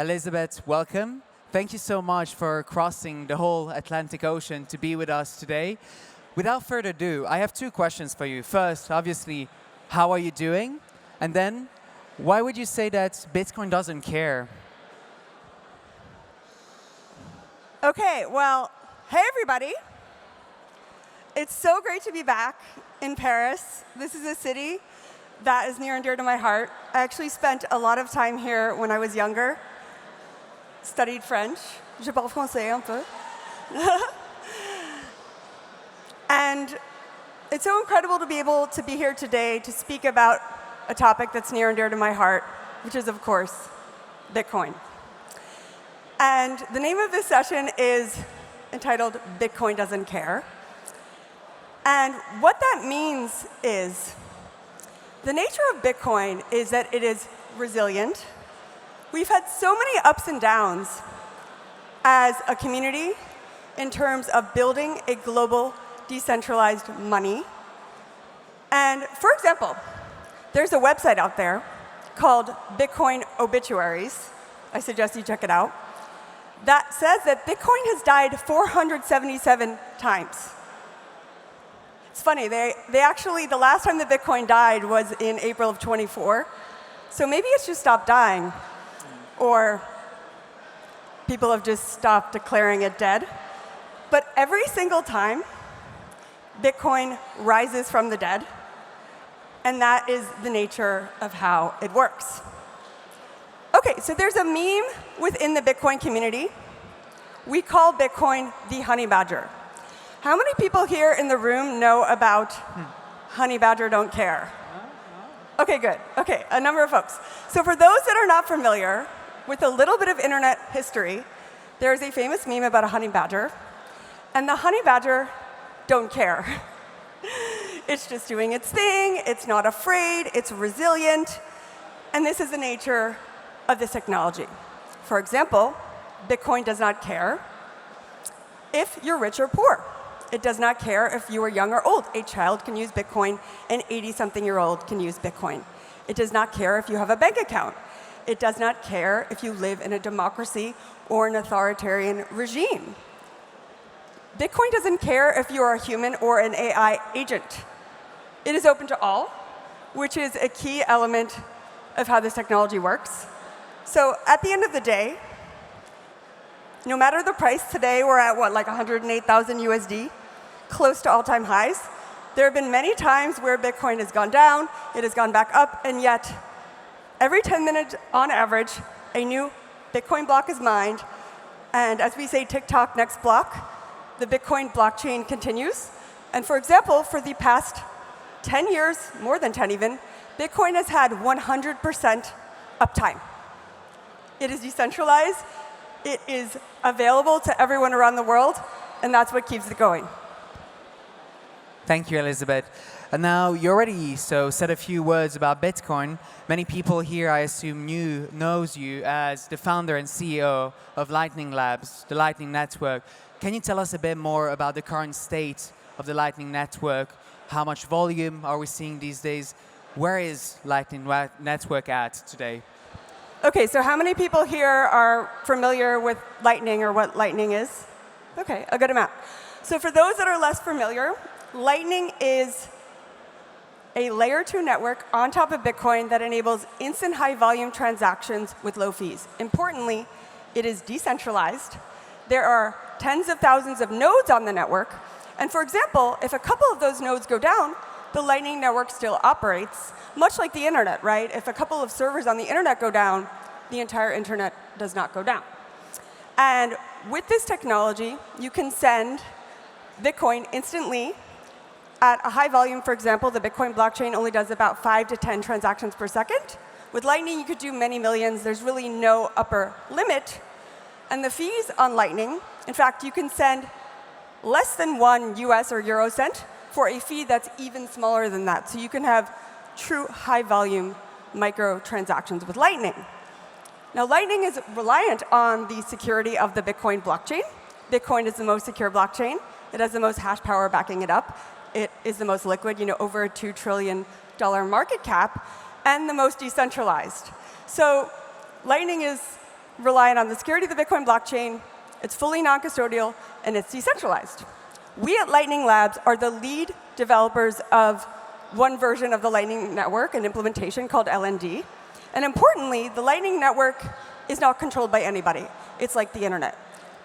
Elizabeth, welcome. Thank you so much for crossing the whole Atlantic Ocean to be with us today. Without further ado, I have two questions for you. First, obviously, how are you doing? And then, why would you say that Bitcoin doesn't care? Okay, well, hey everybody. It's so great to be back in Paris. This is a city that is near and dear to my heart. I actually spent a lot of time here when I was younger. Studied French. Je parle français un peu. And it's so incredible to be able to be here today to speak about a topic that's near and dear to my heart, which is, of course, Bitcoin. And the name of this session is entitled Bitcoin Doesn't Care. And what that means is the nature of Bitcoin is that it is resilient. We've had so many ups and downs as a community in terms of building a global decentralized money. And for example, there's a website out there called Bitcoin Obituaries. I suggest you check it out. That says that Bitcoin has died 477 times. It's funny, they actually, the last time that Bitcoin died was in April of 24. So maybe it's just stopped dying. Or people have just stopped declaring it dead. But every single time, Bitcoin rises from the dead. And that is the nature of how it works. OK, so there's a meme within the Bitcoin community. We call Bitcoin the honey badger. How many people here in the room know about honey badger don't care? OK, good. OK, a number of folks. So for those that are not familiar with a little bit of internet history, there is a famous meme about a honey badger. And the honey badger don't care. It's just doing its thing. It's not afraid. It's resilient. And this is the nature of this technology. For example, Bitcoin does not care if you're rich or poor. It does not care if you are young or old. A child can use Bitcoin. An 80-something-year-old can use Bitcoin. It does not care if you have a bank account. It does not care if you live in a democracy or an authoritarian regime. Bitcoin doesn't care if you are a human or an AI agent. It is open to all, which is a key element of how this technology works. So at the end of the day, no matter the price today, we're at what, like 108,000 USD, close to all-time highs. There have been many times where Bitcoin has gone down, it has gone back up, and yet every 10 minutes on average, a new Bitcoin block is mined. And as we say, tick-tock, next block, the Bitcoin blockchain continues. And for example, for the past 10 years, more than 10 even, Bitcoin has had 100% uptime. It is decentralized. It is available to everyone around the world. And that's what keeps it going. Thank you, Elizabeth. And now you already said a few words about Bitcoin. Many people here, I assume, knows you as the founder and CEO of Lightning Labs, the Lightning Network. Can you tell us a bit more about the current state of the Lightning Network? How much volume are we seeing these days? Where is Lightning Network at today? OK, so how many people here are familiar with Lightning or what Lightning is? OK, a good amount. So for those that are less familiar, Lightning is a layer 2 network on top of Bitcoin that enables instant high-volume transactions with low fees. Importantly, it is decentralized. There are tens of thousands of nodes on the network. And for example, if a couple of those nodes go down, the Lightning Network still operates, much like the internet, right? If a couple of servers on the internet go down, the entire internet does not go down. And with this technology, you can send Bitcoin instantly at a high volume. For example, the Bitcoin blockchain only does about 5 to 10 transactions per second. With Lightning, you could do many millions. There's really no upper limit. And the fees on Lightning, in fact, you can send less than 1 US or Euro cent for a fee that's even smaller than that. So you can have true high-volume micro-transactions with Lightning. Now, Lightning is reliant on the security of the Bitcoin blockchain. Bitcoin is the most secure blockchain. It has the most hash power backing it up. It is the most liquid, over a $2 trillion market cap, and the most decentralized. So Lightning is reliant on the security of the Bitcoin blockchain. It's fully non-custodial, and it's decentralized. We at Lightning Labs are the lead developers of one version of the Lightning Network, an implementation called LND. And importantly, the Lightning Network is not controlled by anybody. It's like the internet.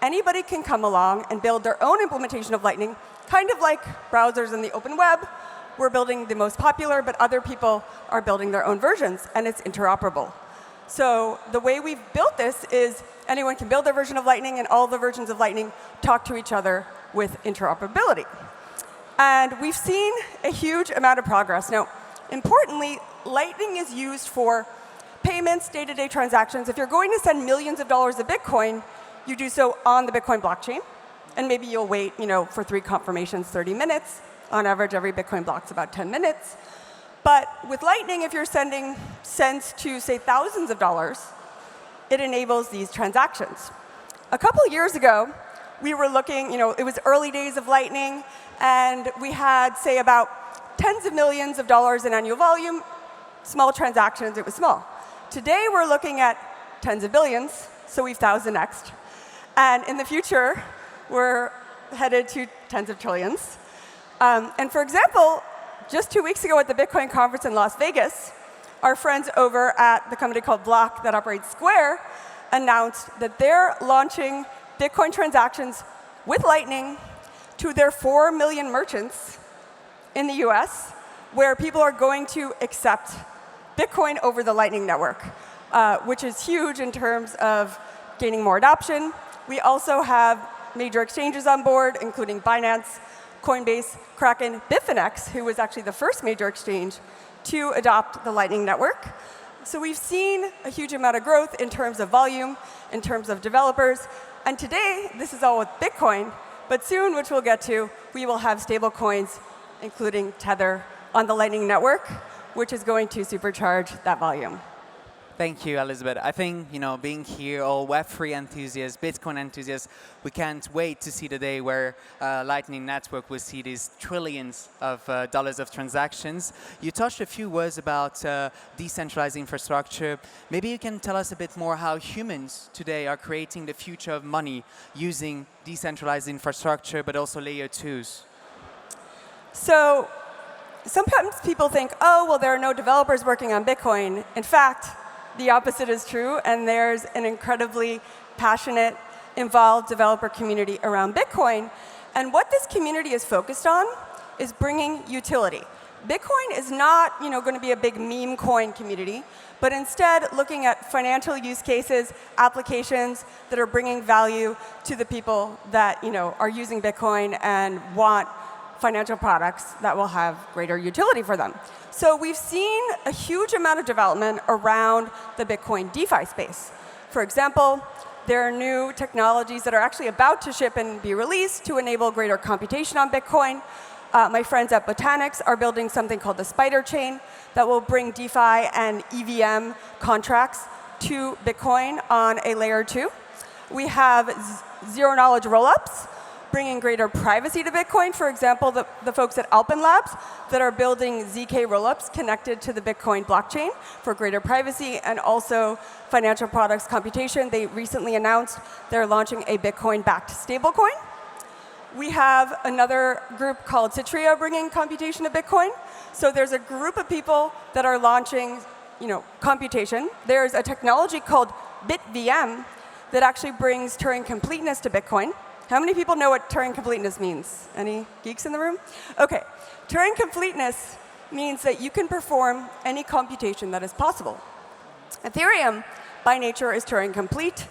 Anybody can come along and build their own implementation of Lightning, kind of like browsers in the open web. We're building the most popular, but other people are building their own versions, and it's interoperable. So the way we've built this is anyone can build their version of Lightning, and all the versions of Lightning talk to each other with interoperability. And we've seen a huge amount of progress. Now, importantly, Lightning is used for payments, day-to-day transactions. If you're going to send millions of dollars of Bitcoin, you do so on the Bitcoin blockchain. And maybe you'll wait for 3 confirmations, 30 minutes. On average, every Bitcoin block's about 10 minutes. But with Lightning, if you're sending cents to, say, thousands of dollars, it enables these transactions. A couple years ago, we were looking, it was early days of Lightning, and we had, say, about tens of millions of dollars in annual volume. Small transactions, it was small. Today, we're looking at tens of billions, so we've 1000x'd. And in the future, we're headed to tens of trillions. And for example, just 2 weeks ago at the Bitcoin conference in Las Vegas, our friends over at the company called Block that operates Square announced that they're launching Bitcoin transactions with Lightning to their 4 million merchants in the US, where people are going to accept Bitcoin over the Lightning Network, which is huge in terms of gaining more adoption. We also have major exchanges on board, including Binance, Coinbase, Kraken, Bitfinex, who was actually the first major exchange to adopt the Lightning Network. So we've seen a huge amount of growth in terms of volume, in terms of developers. And today, this is all with Bitcoin. But soon, which we'll get to, we will have stable coins, including Tether, on the Lightning Network, which is going to supercharge that volume. Thank you, Elizabeth. I think, being here, all Web3 enthusiasts, Bitcoin enthusiasts, we can't wait to see the day where Lightning Network will see these trillions of dollars of transactions. You touched a few words about decentralized infrastructure. Maybe you can tell us a bit more how humans today are creating the future of money using decentralized infrastructure, but also layer 2s. So sometimes people think, oh, well, there are no developers working on Bitcoin. In fact, the opposite is true, and there's an incredibly passionate, involved developer community around Bitcoin. And what this community is focused on is bringing utility. Bitcoin is not going to be a big meme coin community, but instead looking at financial use cases, applications that are bringing value to the people that are using Bitcoin and want financial products that will have greater utility for them. So we've seen a huge amount of development around the Bitcoin DeFi space. For example, there are new technologies that are actually about to ship and be released to enable greater computation on Bitcoin. My friends at Botanics are building something called the Spider Chain that will bring DeFi and EVM contracts to Bitcoin on a layer 2. We have zero-knowledge rollups, bringing greater privacy to Bitcoin. For example, the folks at Alpen Labs that are building ZK rollups connected to the Bitcoin blockchain for greater privacy and also financial products computation. They recently announced they're launching a Bitcoin-backed stablecoin. We have another group called Citria bringing computation to Bitcoin. So there's a group of people that are launching computation. There's a technology called BitVM that actually brings Turing completeness to Bitcoin. How many people know what Turing completeness means? Any geeks in the room? OK. Turing completeness means that you can perform any computation that is possible. Ethereum, by nature, is Turing complete.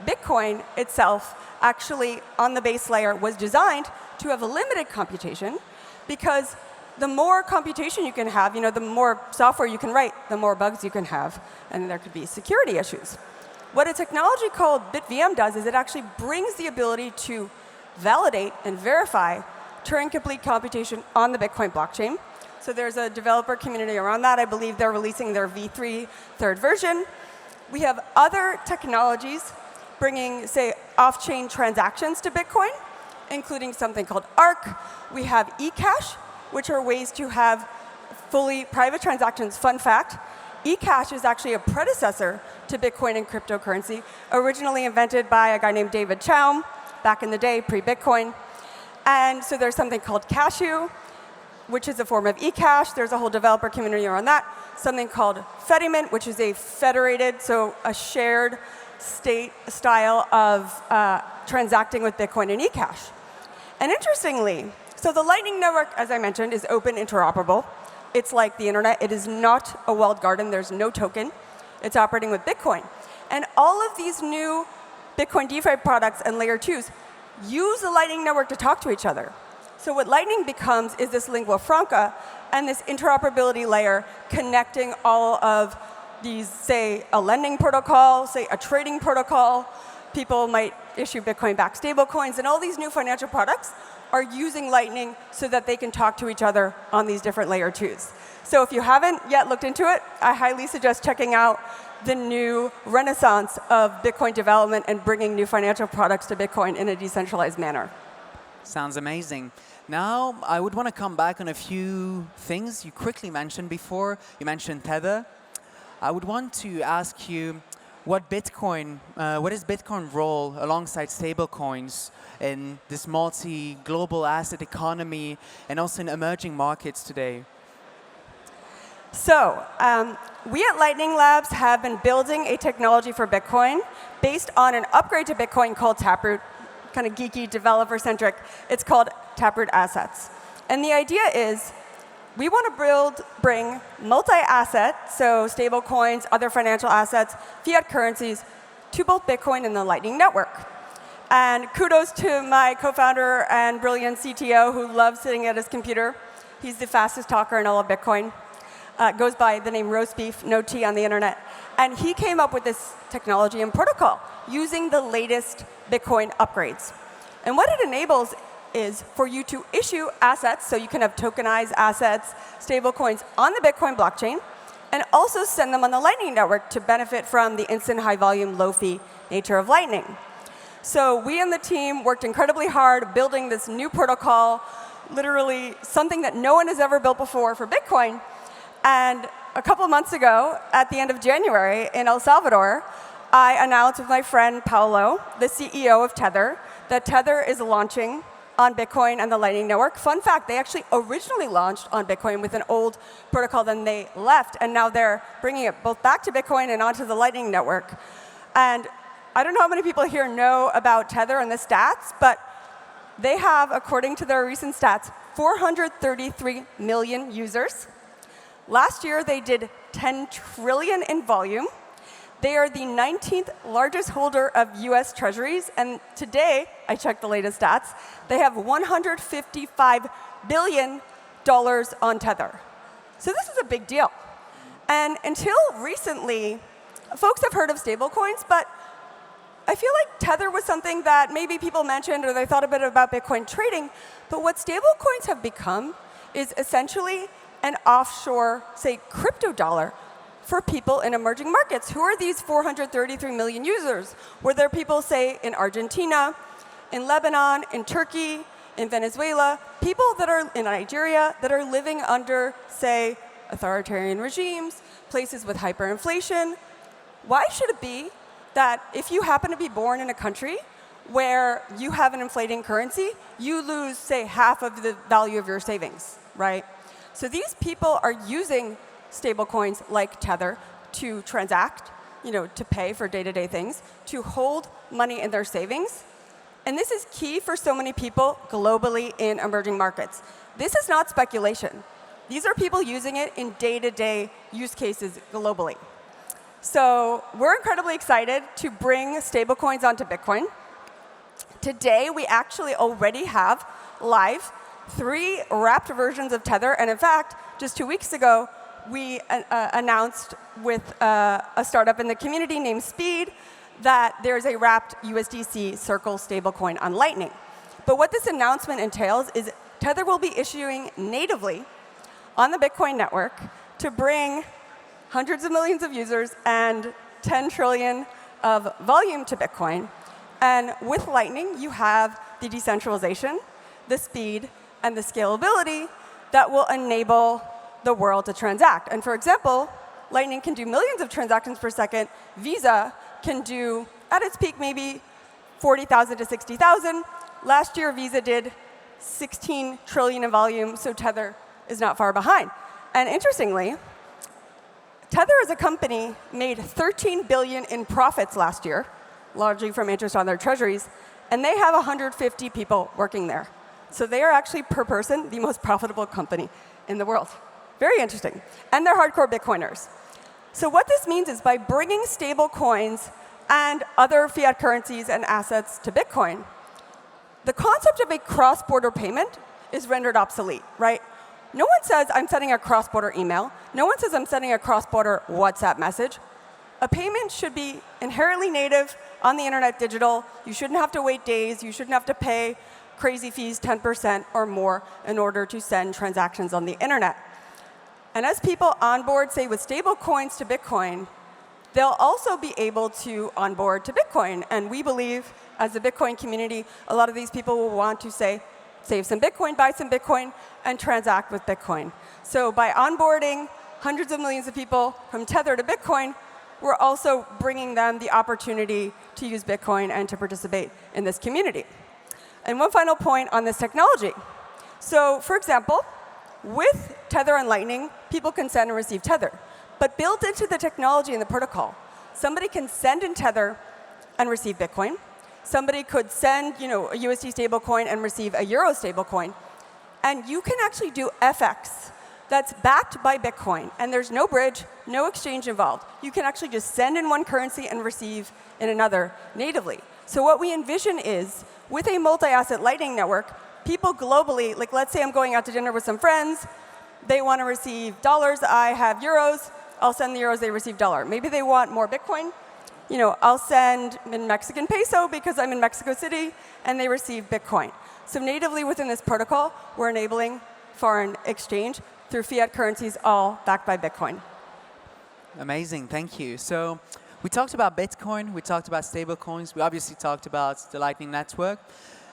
Bitcoin itself, actually, on the base layer, was designed to have a limited computation because the more computation you can have, the more software you can write, the more bugs you can have, and there could be security issues. What a technology called BitVM does is it actually brings the ability to validate and verify Turing-complete computation on the Bitcoin blockchain. So there's a developer community around that. I believe they're releasing their V3 third version. We have other technologies bringing, say, off-chain transactions to Bitcoin, including something called ARC. We have eCash, which are ways to have fully private transactions. Fun fact, eCash is actually a predecessor to Bitcoin and cryptocurrency, originally invented by a guy named David Chaum back in the day, pre-Bitcoin. And so there's something called Cashew, which is a form of eCash. There's a whole developer community around that. Something called Fediment, which is a federated, so a shared state style of transacting with Bitcoin and eCash. And interestingly, so the Lightning Network, as I mentioned, is open interoperable. It's like the internet. It is not a walled garden. There's no token. It's operating with Bitcoin. And all of these new Bitcoin DeFi products and layer 2s use the Lightning Network to talk to each other. So what Lightning becomes is this lingua franca and this interoperability layer connecting all of these, say, a lending protocol, say, a trading protocol. People might issue Bitcoin-backed stablecoins, and all these new financial products are using Lightning so that they can talk to each other on these different layer 2s. So if you haven't yet looked into it, I highly suggest checking out the new renaissance of Bitcoin development and bringing new financial products to Bitcoin in a decentralized manner. Sounds amazing. Now, I would want to come back on a few things you quickly mentioned before. You mentioned Tether. I would want to ask you, what is Bitcoin role alongside stablecoins in this multi-global asset economy and also in emerging markets today? So, we at Lightning Labs have been building a technology for Bitcoin based on an upgrade to Bitcoin called Taproot, kind of geeky, developer-centric. It's called Taproot Assets. And the idea is we want to bring multi-asset, so stable coins, other financial assets, fiat currencies, to both Bitcoin and the Lightning Network. And kudos to my co-founder and brilliant CTO who loves sitting at his computer. He's the fastest talker in all of Bitcoin. Goes by the name roast beef, no T on the internet. And he came up with this technology and protocol using the latest Bitcoin upgrades. And what it enables is for you to issue assets, so you can have tokenized assets, stable coins on the Bitcoin blockchain, and also send them on the Lightning Network to benefit from the instant high volume, low fee nature of Lightning. So we and the team worked incredibly hard building this new protocol, literally something that no one has ever built before for Bitcoin. And a couple months ago, at the end of January in El Salvador, I announced with my friend Paolo, the CEO of Tether, that Tether is launching on Bitcoin and the Lightning Network. Fun fact, they actually originally launched on Bitcoin with an old protocol, then they left, and now they're bringing it both back to Bitcoin and onto the Lightning Network. And I don't know how many people here know about Tether and the stats, but they have, according to their recent stats, 433 million users. Last year, they did 10 trillion in volume. They are the 19th largest holder of US treasuries, and today, I checked the latest stats, they have $155 billion on Tether. So this is a big deal. And until recently, folks have heard of stablecoins, but I feel like Tether was something that maybe people mentioned or they thought a bit about Bitcoin trading, but what stablecoins have become is essentially an offshore, say, crypto dollar for people in emerging markets. Who are these 433 million users? Were there people, say, in Argentina, in Lebanon, in Turkey, in Venezuela, people that are in Nigeria that are living under, say, authoritarian regimes, places with hyperinflation? Why should it be that if you happen to be born in a country where you have an inflating currency, you lose, say, half of the value of your savings, right? So these people are using stablecoins like Tether to transact, to pay for day-to-day things, to hold money in their savings. And this is key for so many people globally in emerging markets. This is not speculation. These are people using it in day-to-day use cases globally. So we're incredibly excited to bring stablecoins onto Bitcoin. Today, we actually already have live 3 wrapped versions of Tether. And in fact, just 2 weeks ago, we announced with a startup in the community named Speed that there's a wrapped USDC Circle stablecoin on Lightning. But what this announcement entails is Tether will be issuing natively on the Bitcoin network to bring hundreds of millions of users and 10 trillion of volume to Bitcoin. And with Lightning, you have the decentralization, the speed, and the scalability that will enable the world to transact. And for example, Lightning can do millions of transactions per second. Visa can do, at its peak, maybe 40,000 to 60,000. Last year, Visa did 16 trillion in volume, so Tether is not far behind. And interestingly, Tether as a company made 13 billion in profits last year, largely from interest on their treasuries, and they have 150 people working there. So they are actually, per person, the most profitable company in the world. Very interesting. And they're hardcore Bitcoiners. So what this means is by bringing stable coins and other fiat currencies and assets to Bitcoin, the concept of a cross-border payment is rendered obsolete, right? No one says, I'm sending a cross-border email. No one says, I'm sending a cross-border WhatsApp message. A payment should be inherently native on the internet, digital. You shouldn't have to wait days. You shouldn't have to pay crazy fees, 10% or more, in order to send transactions on the internet. And as people onboard, say, with stable coins to Bitcoin, they'll also be able to onboard to Bitcoin. And we believe, as the Bitcoin community, a lot of these people will want to say, save some Bitcoin, buy some Bitcoin, and transact with Bitcoin. So by onboarding hundreds of millions of people from Tether to Bitcoin, we're also bringing them the opportunity to use Bitcoin and to participate in this community. And one final point on this technology. So for example, with Tether and Lightning, people can send and receive Tether. But built into the technology and the protocol, somebody can send in Tether and receive Bitcoin. Somebody could send, a USD stablecoin and receive a Euro stablecoin. And you can actually do FX that's backed by Bitcoin. And there's no bridge, no exchange involved. You can actually just send in one currency and receive in another natively. So what we envision is, with a multi-asset Lightning network, people globally, like let's say I'm going out to dinner with some friends, they want to receive dollars, I have euros, I'll send the euros, they receive dollar. Maybe they want more Bitcoin, I'll send in Mexican peso because I'm in Mexico City, and they receive Bitcoin. So natively within this protocol, we're enabling foreign exchange through fiat currencies, all backed by Bitcoin. Amazing, thank you. So we talked about Bitcoin, we talked about stablecoins, we obviously talked about the Lightning Network.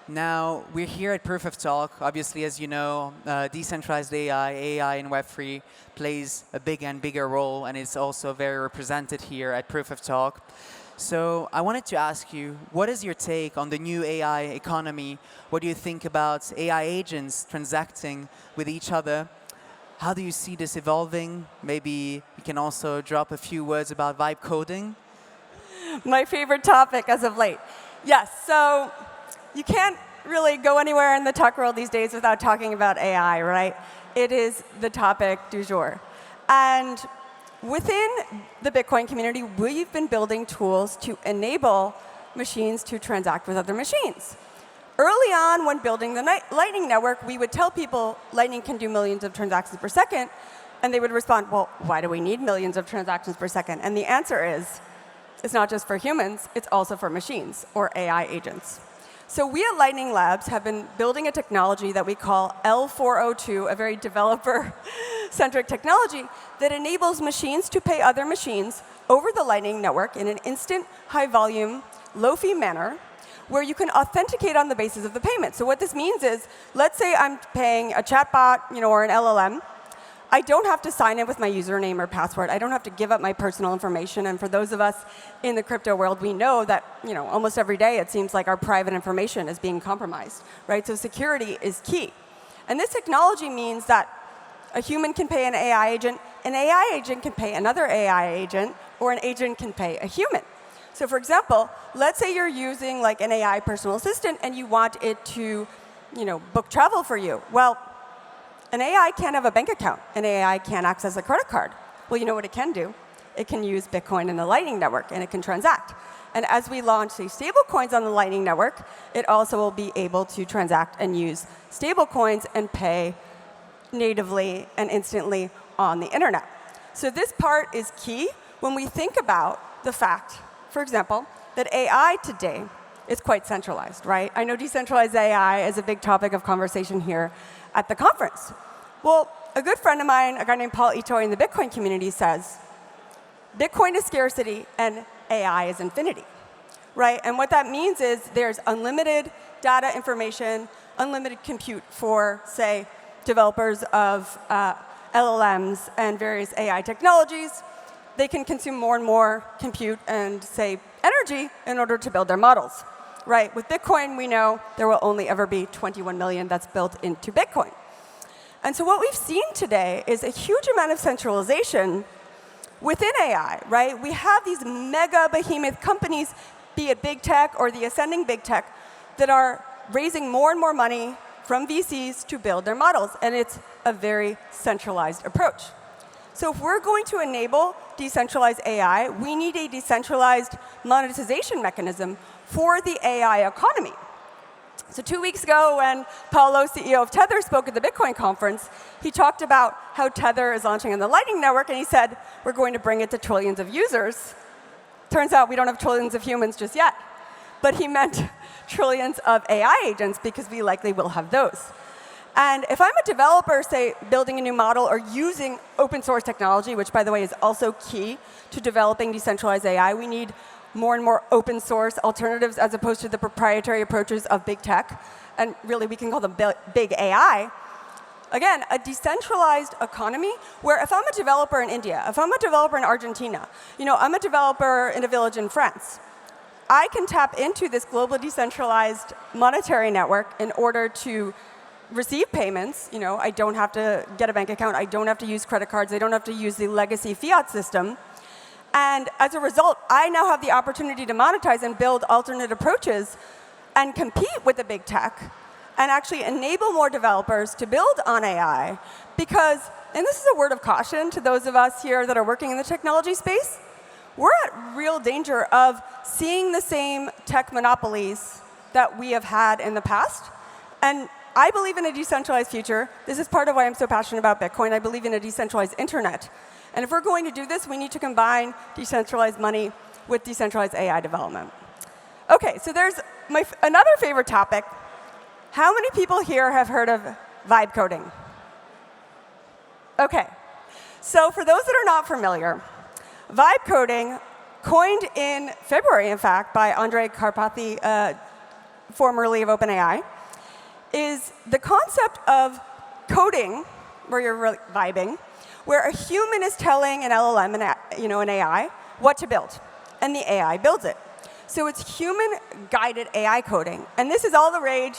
Now, we're here at Proof of Talk. Obviously, as you know, decentralized AI in Web3 plays a big and bigger role, and it's also very represented here at Proof of Talk. So I wanted to ask you, what is your take on the new AI economy? What do you think about AI agents transacting with each other? How do you see this evolving? Maybe you can also drop a few words about vibe coding. My favorite topic as of late. Yes, so you can't really go anywhere in the tech world these days without talking about AI, right? It is the topic du jour. And within the Bitcoin community, we've been building tools to enable machines to transact with other machines. Early on, when building the Lightning Network, we would tell people Lightning can do millions of transactions per second, and they would respond, well, why do we need millions of transactions per second? And the answer is, it's not just for humans, it's also for machines, or AI agents. So we at Lightning Labs have been building a technology that we call L402, a very developer-centric technology that enables machines to pay other machines over the Lightning Network in an instant, high-volume, low-fee manner, where you can authenticate on the basis of the payment. So what this means is, let's say I'm paying a chatbot, or an LLM. I don't have to sign in with my username or password. I don't have to give up my personal information. And for those of us in the crypto world, we know that almost every day it seems like our private information is being compromised, right? So security is key. And this technology means that a human can pay an AI agent can pay another AI agent, or an agent can pay a human. So for example, let's say you're using like an AI personal assistant and you want it to book travel for you. Well, an AI can't have a bank account. An AI can't access a credit card. Well, you know what it can do? It can use Bitcoin in the Lightning Network, and it can transact. And as we launch these stablecoins on the Lightning Network, it also will be able to transact and use stablecoins and pay natively and instantly on the internet. So this part is key when we think about the fact, for example, that AI today is quite centralized, right? I know decentralized AI is a big topic of conversation here at the conference. Well, a good friend of mine, a guy named Paul Itoy in the Bitcoin community, says, Bitcoin is scarcity and AI is infinity, right? And what that means is there's unlimited data information, unlimited compute for, say, developers of LLMs and various AI technologies. they can consume more and more compute and, say, energy in order to build their models. Right? With Bitcoin, we know there will only ever be 21 million that's built into Bitcoin. And so what we've seen today is a huge amount of centralization within AI, right? We have these mega behemoth companies, be it big tech or the ascending big tech, that are raising more and more money from VCs to build their models. And it's a very centralized approach. So if we're going to enable decentralized AI, we need a decentralized monetization mechanism for the AI economy. So 2 weeks ago, when Paolo, CEO of Tether, spoke at the Bitcoin conference, he talked about how Tether is launching on the Lightning Network, and he said, we're going to bring it to trillions of users. Turns out we don't have trillions of humans just yet. But he meant trillions of AI agents, because we likely will have those. And if I'm a developer, say, building a new model or using open source technology, which, by the way, is also key to developing decentralized AI, we need more and more open source alternatives as opposed to the proprietary approaches of big tech. And really, we can call them big AI. Again, a decentralized economy where if I'm a developer in India, if I'm a developer in Argentina, I'm a developer in a village in France, I can tap into this global decentralized monetary network in order to receive payments. I don't have to get a bank account. I don't have to use credit cards. I don't have to use the legacy fiat system. And as a result, I now have the opportunity to monetize and build alternate approaches and compete with the big tech and actually enable more developers to build on AI. Because, and this is a word of caution to those of us here that are working in the technology space, we're at real danger of seeing the same tech monopolies that we have had in the past. And I believe in a decentralized future. This is part of why I'm so passionate about Bitcoin. I believe in a decentralized internet. And if we're going to do this, we need to combine decentralized money with decentralized AI development. OK, so there's another favorite topic. How many people here have heard of vibe coding? OK, so for those that are not familiar, vibe coding, coined in February, in fact, by Andrej Karpathy, formerly of OpenAI, is the concept of coding, where you're really vibing, where a human is telling an LLM, an AI, what to build, and the AI builds it. So it's human-guided AI coding. And this is all the rage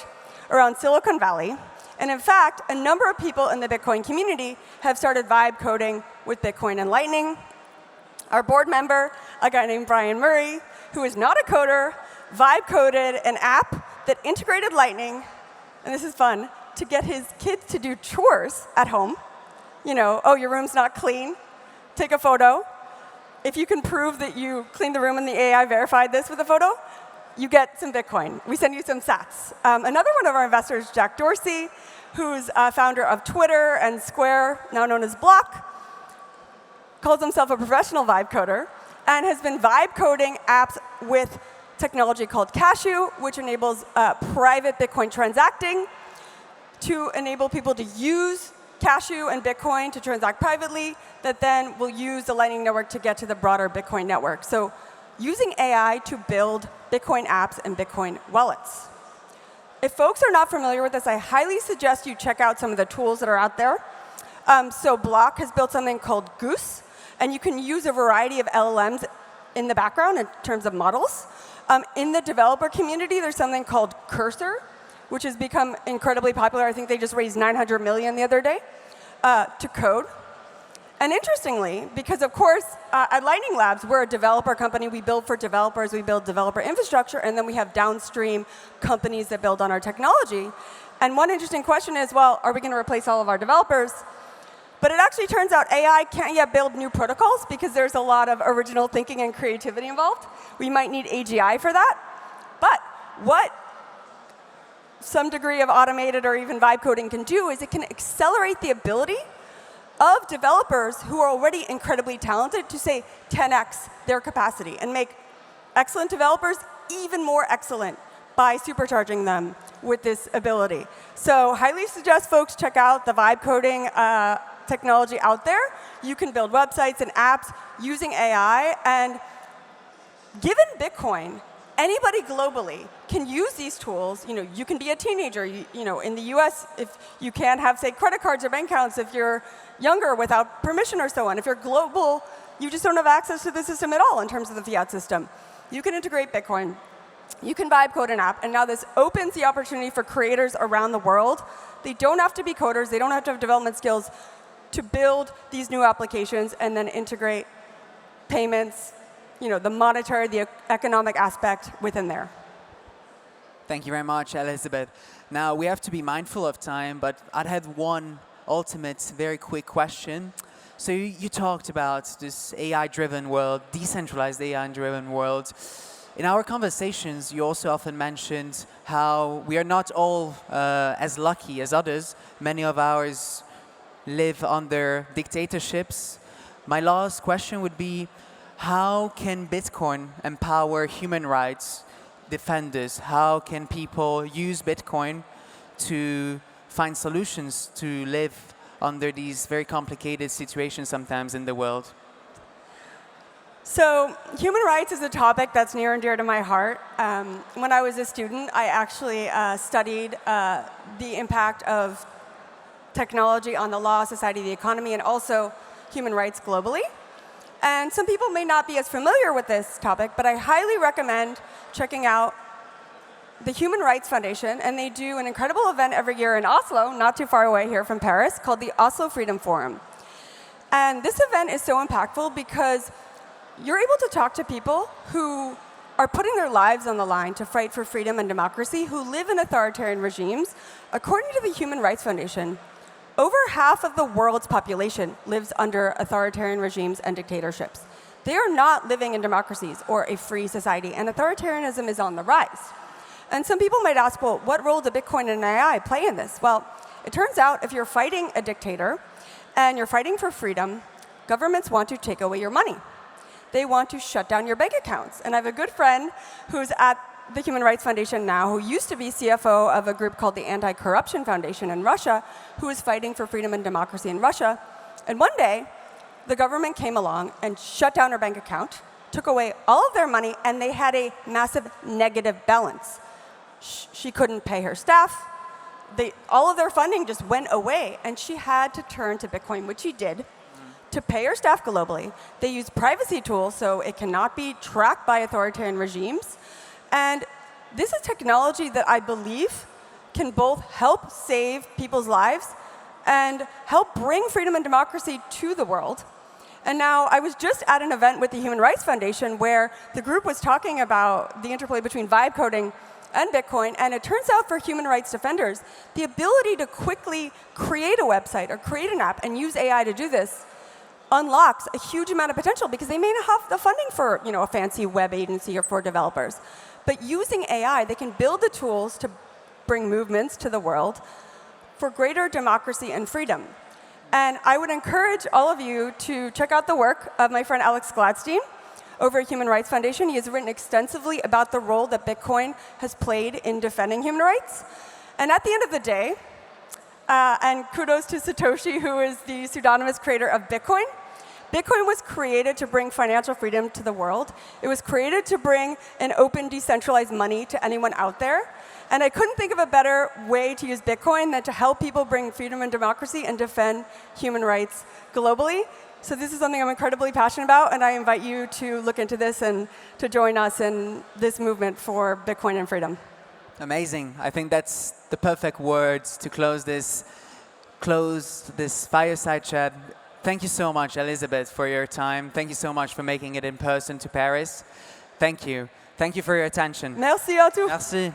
around Silicon Valley. And in fact, a number of people in the Bitcoin community have started vibe coding with Bitcoin and Lightning. Our board member, a guy named Brian Murray, who is not a coder, vibe coded an app that integrated Lightning, and this is fun, to get his kids to do chores at home. Oh, your room's not clean? Take a photo. If you can prove that you cleaned the room and the AI verified this with a photo, you get some Bitcoin. We send you some sats. Another one of our investors, Jack Dorsey, who's founder of Twitter and Square, now known as Block, calls himself a professional vibe coder and has been vibe coding apps with technology called Cashew, which enables private Bitcoin transacting to enable people to use Cashew and Bitcoin to transact privately that then will use the Lightning Network to get to the broader Bitcoin network. So using AI to build Bitcoin apps and Bitcoin wallets. If folks are not familiar with this, I highly suggest you check out some of the tools that are out there. So Block has built something called Goose, and you can use a variety of LLMs in the background in terms of models. In the developer community, there's something called Cursor, which has become incredibly popular. I think they just raised $900 million the other day to code. And interestingly, because of course, at Lightning Labs, we're a developer company. We build for developers. We build developer infrastructure. And then we have downstream companies that build on our technology. And one interesting question is, well, are we going to replace all of our developers? But it actually turns out AI can't yet build new protocols because there's a lot of original thinking and creativity involved. We might need AGI for that. But what some degree of automated or even vibe coding can do is it can accelerate the ability of developers who are already incredibly talented to, say, 10x their capacity and make excellent developers even more excellent by supercharging them with this ability. So highly suggest folks check out the vibe coding technology out there. You can build websites and apps using AI. And given Bitcoin, anybody globally can use these tools. You can be a teenager. In the US, if you can't have, say, credit cards or bank accounts if you're younger without permission or so on. If you're global, you just don't have access to the system at all in terms of the fiat system. You can integrate Bitcoin. You can vibe code an app, and now this opens the opportunity for creators around the world. They don't have to be coders. They don't have to have development skills to build these new applications and then integrate payments, the monetary, the economic aspect within there. Thank you very much, Elizabeth. Now, we have to be mindful of time, but I'd have one ultimate, very quick question. So you talked about this AI-driven world, decentralized AI-driven world. In our conversations, you also often mentioned how we are not all as lucky as others. Many of ours live under dictatorships. My last question would be, how can Bitcoin empower human rights defenders? How can people use Bitcoin to find solutions to live under these very complicated situations sometimes in the world? So human rights is a topic that's near and dear to my heart. When I was a student, I actually studied the impact of technology on the law, society, the economy, and also human rights globally. And some people may not be as familiar with this topic, but I highly recommend checking out the Human Rights Foundation, and they do an incredible event every year in Oslo, not too far away here from Paris, called the Oslo Freedom Forum. And this event is so impactful because you're able to talk to people who are putting their lives on the line to fight for freedom and democracy, who live in authoritarian regimes. According to the Human Rights Foundation, over half of the world's population lives under authoritarian regimes and dictatorships. They are not living in democracies or a free society, and authoritarianism is on the rise. And some people might ask, well, what role do Bitcoin and AI play in this? Well, it turns out if you're fighting a dictator and you're fighting for freedom, governments want to take away your money. They want to shut down your bank accounts. And I have a good friend who's at the Human Rights Foundation now, who used to be CFO of a group called the Anti-Corruption Foundation in Russia, who is fighting for freedom and democracy in Russia. And one day, the government came along and shut down her bank account, took away all of their money, and they had a massive negative balance. She couldn't pay her staff. All of their funding just went away, and she had to turn to Bitcoin, which she did, to pay her staff globally. They use privacy tools, so it cannot be tracked by authoritarian regimes. And this is technology that I believe can both help save people's lives and help bring freedom and democracy to the world. And now, I was just at an event with the Human Rights Foundation where the group was talking about the interplay between vibe coding and Bitcoin, and it turns out for human rights defenders, the ability to quickly create a website or create an app and use AI to do this unlocks a huge amount of potential because they may not have the funding for a fancy web agency or for developers. But using AI, they can build the tools to bring movements to the world for greater democracy and freedom. And I would encourage all of you to check out the work of my friend Alex Gladstein over at Human Rights Foundation. He has written extensively about the role that Bitcoin has played in defending human rights. And at the end of the day, and kudos to Satoshi, who is the pseudonymous creator of Bitcoin, Bitcoin was created to bring financial freedom to the world. It was created to bring an open, decentralized money to anyone out there. And I couldn't think of a better way to use Bitcoin than to help people bring freedom and democracy and defend human rights globally. So this is something I'm incredibly passionate about, and I invite you to look into this and to join us in this movement for Bitcoin and freedom. Amazing. I think that's the perfect words to close this fireside chat. Thank you so much, Elizabeth, for your time. Thank you so much for making it in person to Paris. Thank you. Thank you for your attention. Merci à tous. Merci.